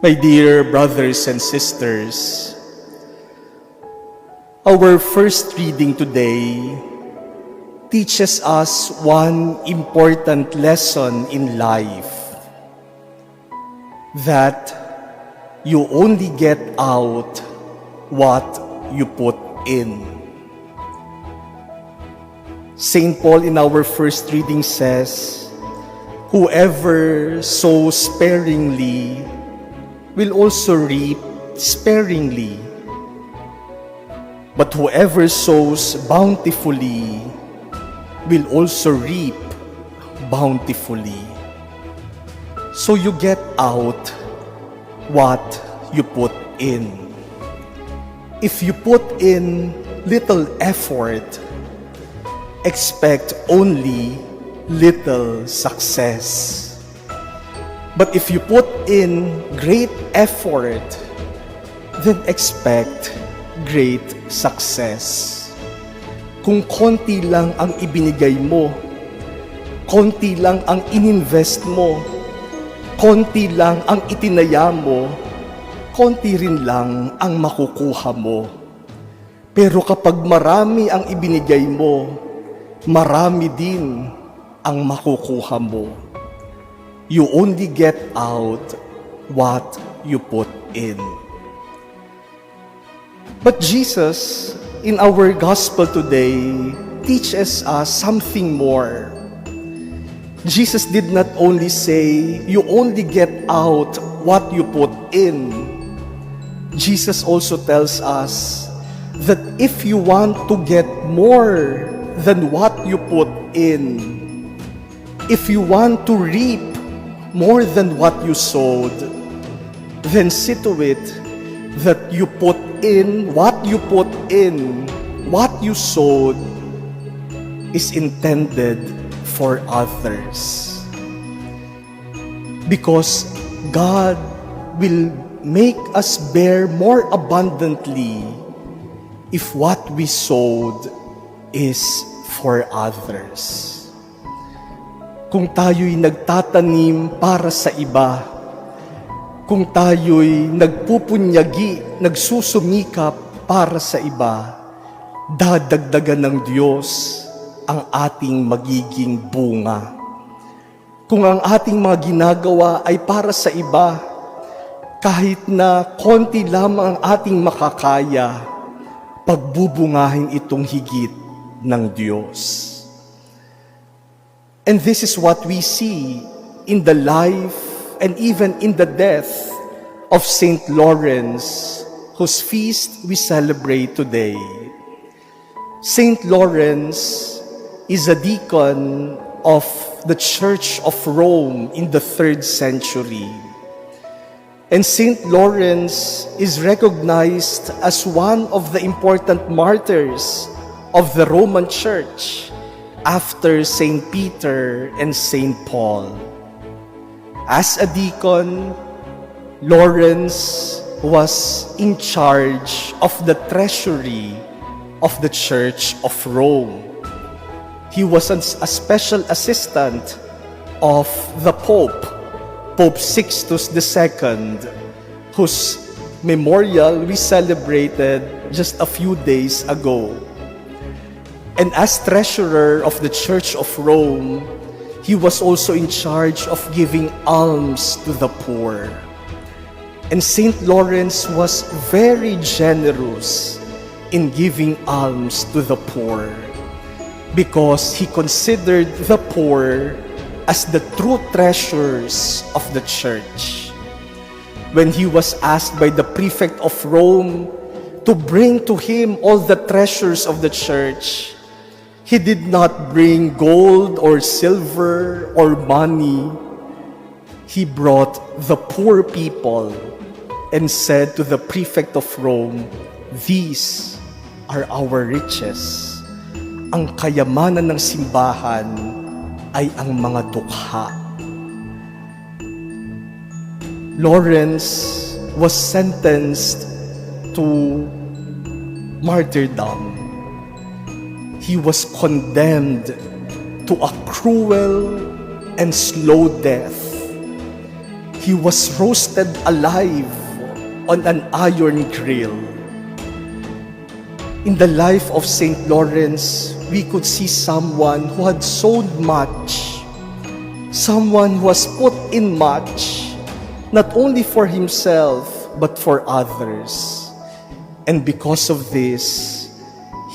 My dear brothers and sisters, our first reading today teaches us one important lesson in life, that you only get out what you put in. St. Paul in our first reading says, "Whoever sows sparingly will also reap sparingly. But whoever sows bountifully will also reap bountifully." So you get out what you put in. If you put in little effort, expect only little success. But if you put in great effort, then expect great success. Kung konti lang ang ibinigay mo, konti lang ang ininvest mo, konti lang ang itinaya mo, konti rin lang ang makukuha mo. Pero kapag marami ang ibinigay mo, marami din ang makukuha mo. You only get out what you put in. But Jesus, in our gospel today, teaches us something more. Jesus did not only say, you only get out what you put in. Jesus also tells us that if you want to get more than what you put in, if you want to reap more than what you sowed, then see to it that you put in what you put in, what you sowed is intended for others. Because God will make us bear more abundantly if what we sowed is for others. Kung tayo'y nagtatanim para sa iba, kung tayo'y nagpupunyagi, nagsusumikap para sa iba, dadagdagan ng Diyos ang ating magiging bunga. Kung ang ating mga ginagawa ay para sa iba, kahit na konti lamang ang ating makakaya, pagbubungahin itong higit ng Diyos. And this is what we see in the life and even in the death of Saint Lawrence, whose feast we celebrate today. Saint Lawrence is a deacon of the Church of Rome in the 3rd century. And Saint Lawrence is recognized as one of the important martyrs of the Roman Church after Saint Peter and Saint Paul. As a deacon, Lawrence was in charge of the treasury of the Church of Rome. He was a special assistant of the Pope Sixtus II, whose memorial we celebrated just a few days ago. And as treasurer of the Church of Rome, he was also in charge of giving alms to the poor. And Saint Lawrence was very generous in giving alms to the poor, because he considered the poor as the true treasures of the church. When he was asked by the prefect of Rome to bring to him all the treasures of the church, he did not bring gold or silver or money. He brought the poor people and said to the prefect of Rome, "These are our riches." Ang kayamanan ng simbahan ay ang mga dukha. Lawrence was sentenced to martyrdom. He was condemned to a cruel and slow death. He was roasted alive on an iron grill. In the life of St. Lawrence, we could see someone who had sown much, someone who has put in much, not only for himself, but for others. And because of this,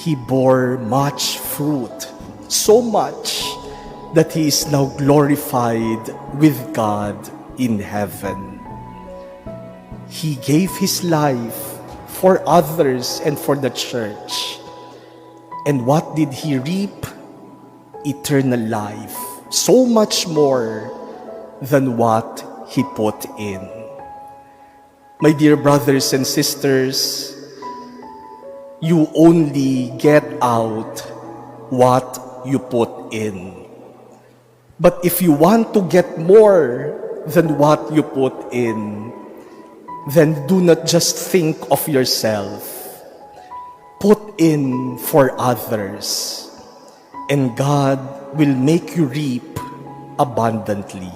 he bore much fruit, so much that he is now glorified with God in heaven. He gave his life for others and for the church. And what did he reap? Eternal life, so much more than what he put in. My dear brothers and sisters, you only get out what you put in. But if you want to get more than what you put in, then do not just think of yourself. Put in for others, and God will make you reap abundantly.